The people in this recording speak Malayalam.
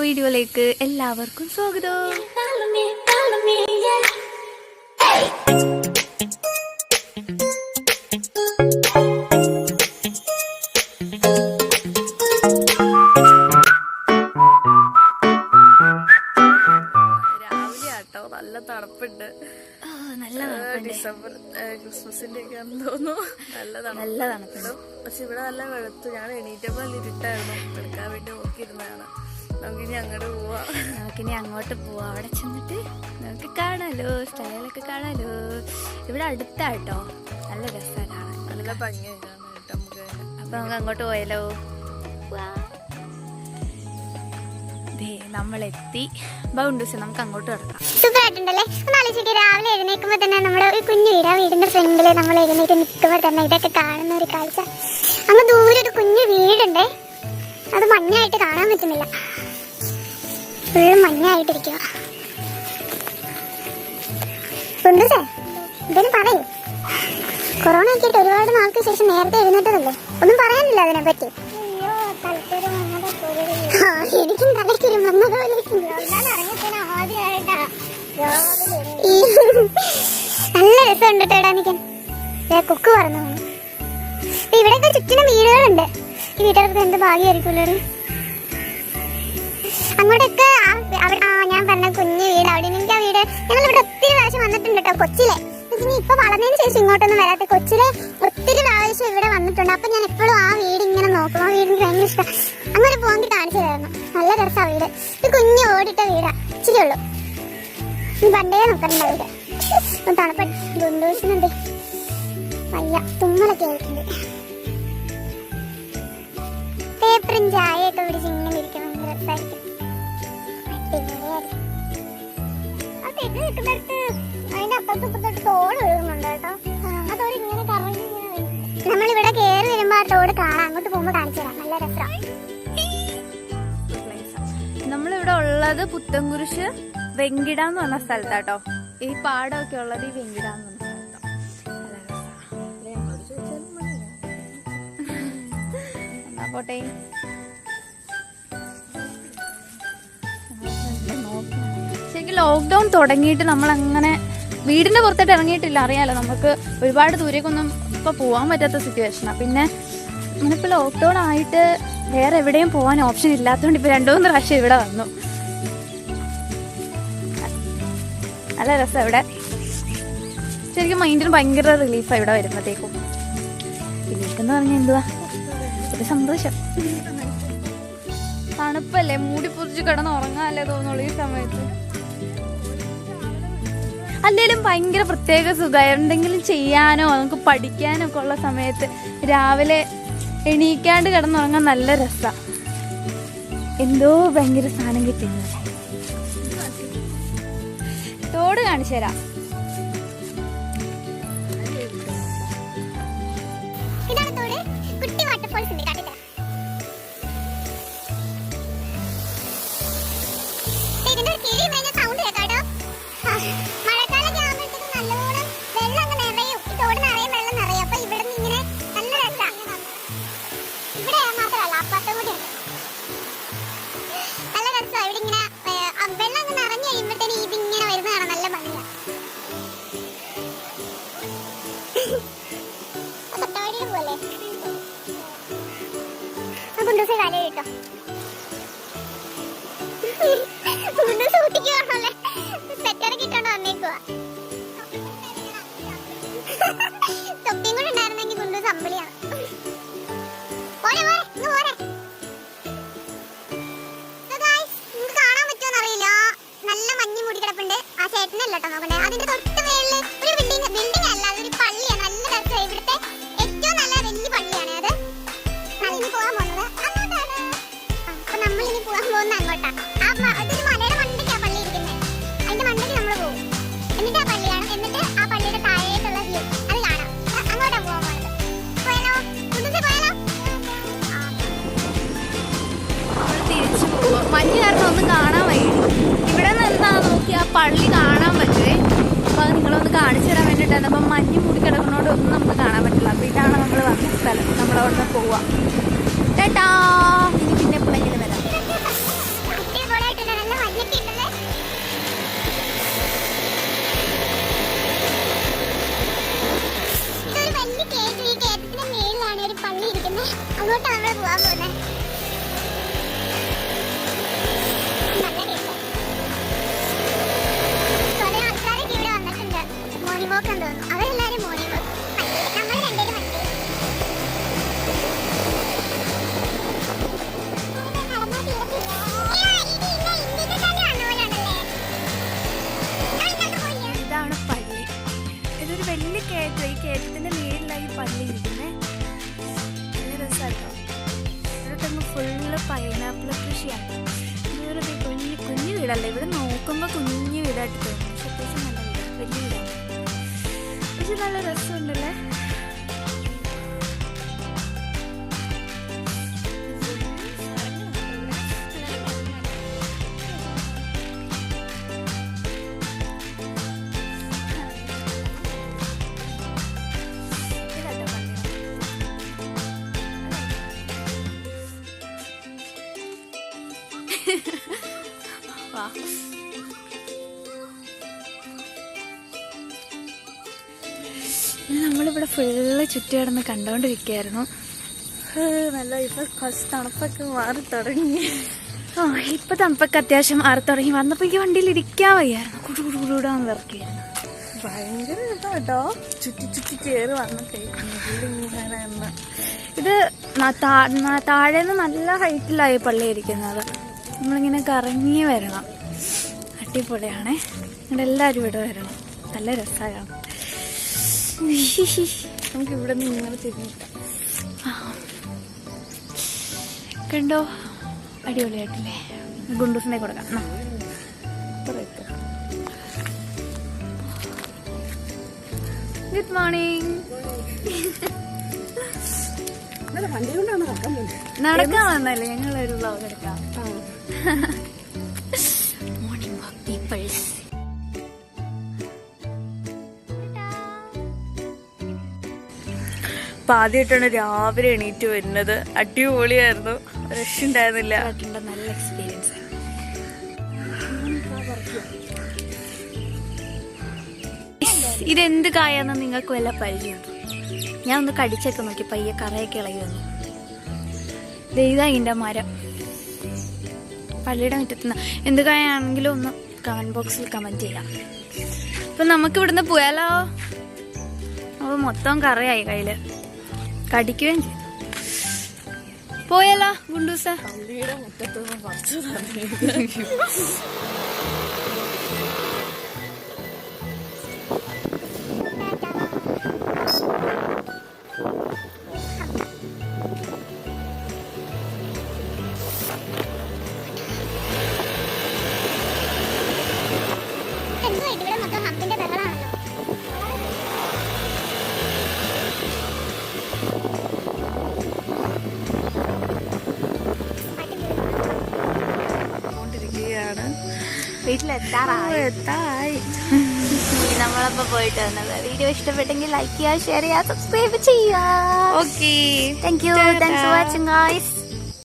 വീഡിയോയിലേക്ക് എല്ലാവർക്കും സ്വാഗതം. രാവിലെ ആട്ടോ, നല്ല തണുപ്പുണ്ട്. ഡിസംബർ ക്രിസ്മസിന്റെ ഒക്കെ തോന്നുന്നു. നല്ല തണുപ്പുണ്ട്. പക്ഷെ ഇവിടെ നല്ല വെളുത്തു. ഞാൻ എണീറ്റപ്പോൾ നല്ല ഇരുട്ടായിരുന്നു. എടുക്കാൻ വേണ്ടി നോക്കിയിരുന്നതാണ്. നമുക്കിനി അങ്ങോട്ട് പോവാം. അവിടെ ചെന്നിട്ട് നമുക്ക് കാണാലോ, സ്ഥലങ്ങളൊക്കെ കാണാലോ. ഇവിടെ അടുത്താട്ടോ, നല്ല രസമാണ് കാണാൻ, നല്ല ഭംഗിയാണ് കാണാൻ കേട്ടോ നമുക്ക്. അപ്പൊ നമുക്ക് അങ്ങോട്ട് പോയാലോ? നമ്മളെത്തി. ബൗണ്ടൂസ്, നമുക്ക് അങ്ങോട്ട് കിടക്കാം. സൂപ്പർ ആയിട്ടുണ്ടല്ലേ? രാവിലെ എഴുന്നേൽക്കുമ്പോ തന്നെ നമ്മുടെ ഒരു കുഞ്ഞു വീടാ. വീടിന്റെ ഫ്രണ്ടില് നമ്മൾ എഴുന്നേറ്റ് നിൽക്കുമ്പോ തന്നെ ഇതൊക്കെ കാണുന്ന ഒരു കാഴ്ച. അങ്ങ് ദൂരെ ഒരു കുഞ്ഞു വീടുണ്ടേ, അത് മഞ്ഞായിട്ട് കാണാൻ പറ്റുന്നില്ല. ഫുള്ള് മഞ്ഞായിട്ടിരിക്കുക. ബൗണ്ടൂസേ, എന്തേലും പറയൂ. കൊറോണ ഒക്കെ ആയിട്ട് ഒരുപാട് നാൾക്ക് ശേഷം നേരത്തെ എഴുന്നേറ്റതല്ലേ, ഒന്നും പറയാനില്ല അതിനെ പറ്റി. എനിക്കും തലയ്ക്കൊരു വന്നതുപോലെ നല്ല രസമുണ്ട് കേട്ടോ നിൽക്കാൻ. കുക്ക് പറഞ്ഞു. ഇവിടെയൊക്കെ ചുറ്റിനും വീടുകളുണ്ട്. ഈ വീട്ടുകാർക്ക് എന്ത് ഭാഗ്യമായിരിക്കുമല്ലോ. അങ്ങോട്ടൊക്കെ ഞാൻ പറഞ്ഞ കുഞ്ഞു വീട്, അവിടെ എനിക്ക് ആ വീട് ഞങ്ങളിവിടെ ഒത്തിരി പ്രാവശ്യം വന്നിട്ടുണ്ട് കേട്ടോ, കൊച്ചിലെ. ഇപ്പൊ വളർന്നതിന് ശേഷം ഇങ്ങോട്ടൊന്നും വരാത്ത, കൊച്ചിലെ ഒത്തിരി പ്രാവശ്യം ഇവിടെ വന്നിട്ടുണ്ട്. അപ്പൊ ഞാൻ എപ്പോഴും ആ വീട് ഇങ്ങനെ നോക്കും. ആ വീടിന് ഭയങ്കര ഇഷ്ടം. അങ്ങനെ പോകാൻ കാണിച്ചു തരായിരുന്നു. നല്ല രസാ വീട്. ഒരു കുഞ്ഞു ഓടിട്ട വീടാ, ഇച്ചിരി ഉള്ളു. പണ്ടേ നോക്കണ്ട വീട്. തണുപ്പ ഗുണ്ടൂസിനുണ്ട്, വയ്യ, തുമ്മലൊക്കെ ആയിട്ടുണ്ട്. പേപ്പറും ചായയൊക്കെ പിടിച്ച് ഇങ്ങനെ ഇരിക്കണം, ഭയങ്കര രസമായിരിക്കും. ആ തെറ്റ് നിൽക്കുന്നിടത്ത് അതിന്റെ അപ്പുറത്ത് ഇപ്പുറത്തോട്ട് തോട് ഒഴുകുന്നുണ്ട് കേട്ടോ. ആ തോട് ഇങ്ങനെ കറങ്ങി നമ്മളിവിടെ കയറി വരുമ്പോ ആ തോട് കാണാം. അങ്ങോട്ട് പോകുമ്പോ കാണിച്ചു തരാം, നല്ല രസമാണ്. നമ്മളിവിടെ ഉള്ളത് പുത്തൻകുരിശ് വെങ്കിട എന്ന് പറഞ്ഞ സ്ഥലത്താട്ടോ. ഈ പാടമൊക്കെ ഉള്ളത് ഈ വെങ്കിട എന്ന് പറഞ്ഞ സ്ഥലത്താണ്. പോട്ടെ. ശരിക്കും ലോക്ക്ഡൌൺ തുടങ്ങിയിട്ട് നമ്മളങ്ങനെ വീടിന്റെ പുറത്തോട്ട് ഇറങ്ങിയിട്ടില്ല. അറിയാലോ, നമുക്ക് ഒരുപാട് ദൂരേക്കൊന്നും ഇപ്പൊ പോവാൻ പറ്റാത്ത സിറ്റുവേഷനാണ്. പിന്നെ നമ്മളിപ്പോ ലോക്ക്ഡൌൺ ആയിട്ട് വേറെ എവിടെയും പോകാൻ ഓപ്ഷൻ ഇല്ലാത്തതുകൊണ്ട് ഇപ്പൊ 2-3 പ്രാവശ്യം ഇവിടെ വന്നു. നല്ല രസം ഇവിടെ. ശരിക്കും മൈൻഡിന് ഭയങ്കര റിലീഫാണ് ഇവിടെ വരുമ്പോഴത്തേക്കും. റിലീഫ് എന്ന് പറഞ്ഞാൽ എന്തുവാ, ഒരു സന്തോഷം. തണുപ്പല്ലേ, മൂടി പൊതിച്ച് കിടന്ന് ഉറങ്ങാനല്ലേ തോന്നുള്ളൂ ഈ സമയത്ത്. അല്ലേലും ഭയങ്കര പ്രത്യേക സുഖം. എന്തെങ്കിലും ചെയ്യാനോ നമുക്ക് പഠിക്കാനോ ഒക്കെ ഉള്ള സമയത്ത് രാവിലെ എണീക്കാണ്ട് കിടന്നുറങ്ങാൻ നല്ല രസമാണ്. എന്തോ ഭയങ്കര സാധനം കിട്ടുന്നത്. തോട് കാണിച്ചു തരാം. തൊപ്പിയും കൂടെ ഉണ്ടായിരുന്നെങ്കിൽ കുണ്ടു സമ്പളിയാണ്. നിങ്ങൾക്ക് കാണാൻ പറ്റുമോ അറിയില്ല, നല്ല മഞ്ഞ് മൂടി കിടപ്പുണ്ട്. ആ ചേട്ടനല്ല കേട്ടോ നോക്കണ്ടേ, അതിന്റെ തൊട്ട് മേളില് ഒരു ബിൽഡിംഗ് അല്ല, അതൊരു പള്ളിയാണ്. നല്ല രസം, ഇവിടുത്തെ ഏറ്റവും നല്ല വലിയ പള്ളിയാണ് അത്. നമ്മളിനി പോകാൻ പോകുന്നത് അങ്ങോട്ടാണ്. അപ്പൊ നമ്മളിനി പോകാൻ പോകുന്ന അങ്ങോട്ടാ. അതൊരു മലയുടെ മണ്ടയ്ക്കാ പള്ളി ഇരിക്കുന്നത്. അതിന്റെ മണ്ടയ്ക്ക് നമ്മൾ പോകും. എന്നിട്ട് ആ പള്ളിയാണ്. എന്നിട്ട് ആ പള്ളിയുടെ താഴേക്കുള്ള വ്യൂ അത് കാണാം. അങ്ങോട്ടാ പോകാൻ പോകുന്നത്. പോയാലോ? പോയാലോ? തിരിച്ചു പോവാ. മഞ്ഞ് കാരണം ഒന്നും കാണാൻ വയ്യ. ഇവിടെ നിന്ന് എന്താ നോക്കി ആ പള്ളി കാണാൻ പറ്റുവേ. അപ്പൊ അത് നിങ്ങളൊന്ന് കാണിച്ചു തരാൻ വേണ്ടിയിട്ടാണ്. അപ്പം മഞ്ഞ് മൂടി കിടക്കുന്നതോടെ ഒന്നും നമുക്ക് കാണാൻ പറ്റില്ല. അപ്പൊ ഇതാണ് നമ്മൾ വന്ന സ്ഥലം. നമ്മളവിടെ പോവാ. ചേട്ടാ, ഇനി പിന്നെ എപ്പോഴെങ്കിലും വരാം. വീടല്ല, ഇവിടെ നോക്കുമ്പോ കുഞ്ഞു വീടായിട്ട് തോന്നും. പക്ഷെ അത്യാവശ്യം നല്ല വീടാണ്, വലിയ വീടാണ്. പക്ഷെ നല്ല രസമുണ്ടല്ലേ. നമ്മളിവിടെ ഫുള്ള് ചുറ്റി കിടന്ന് കണ്ടോണ്ടിരിക്കുകയായിരുന്നു. നല്ല ഇപ്പൊ കുറച്ച് തണുപ്പൊക്കെ മാറി തുടങ്ങി. ഇപ്പൊ തണുപ്പൊക്കെ അത്യാവശ്യം മാറി തുടങ്ങി. വന്നപ്പോ എനിക്ക് വണ്ടിയിൽ ഇരിക്കാൻ വയ്യായിരുന്നു, കുടുകൂടാന്ന് വിറക്കിയായിരുന്നു. ഭയങ്കര ഇതാട്ടോ, ചുറ്റി ചുറ്റി കയറി വന്നൊക്കെ. ഇത് താഴേന്ന് നല്ല ഹൈറ്റിലായി പള്ളി ഇരിക്കുന്നത്. നമ്മളിങ്ങനെ കറങ്ങി വരണം, അടിപൊളിയാണേ. ഇവിടെ എല്ലാവരും ഇവിടെ വരണം, നല്ല രസമാണ്. നമുക്ക് ഇവിടെ നിന്ന് ഇങ്ങനെ തിരിഞ്ഞിട്ടാം. കണ്ടോ, അടിപൊളിയായിട്ടില്ലേ? ഗുണ്ടൂസിനെ കൊടുക്കാം. Good morning. നടക്കാൻ വന്നല്ലേ, ഞങ്ങളൊരു വ്ലോഗ് എടുക്കാം. Morning walk peoples. അപ്പൊ ആദ്യമായിട്ടാണ് രാവിലെ എണീറ്റ് വരുന്നത്. അടിപൊളിയായിരുന്നു, രക്ഷയുണ്ടായിരുന്നില്ല. നല്ല എക്സ്പീരിയൻസ്. ഇതെന്ത് കായാന്ന് നിങ്ങൾക്ക് വല്ല പരിചയമുണ്ടോ? ഞാൻ ഒന്ന് കടിച്ചൊക്കെ നോക്കി, പയ്യെ കറയൊക്കെ ഇളകി വന്നു. ഇതാ ഇതിൻ്റെ മരം, പള്ളിയുടെ മുറ്റത്തുനിന്ന്. എന്ത് കായാണെങ്കിലും ഒന്ന് കമന്റ് ബോക്സിൽ കമന്റ് ചെയ്യാം. അപ്പൊ നമുക്ക് ഇവിടുന്ന് പോയാലോ? അപ്പൊ മൊത്തം കറയായി കയ്യില്, കടിക്കുകയും ചെയ്തു. പോയാലോ ഗുണ്ടൂസ? പള്ളിയുടെ മുറ്റത്തുനിന്ന് കുറച്ച് വീട്ടിലെത്താറായി. നമ്മളപ്പോ പോയിട്ട് വന്നത്. വീഡിയോ ഇഷ്ടപ്പെട്ടെങ്കിൽ ലൈക്ക് ചെയ്യുക, ഷെയർ ചെയ്യുക, സബ്സ്ക്രൈബ് ചെയ്യുക. Okay, thank you. Thanks for watching guys.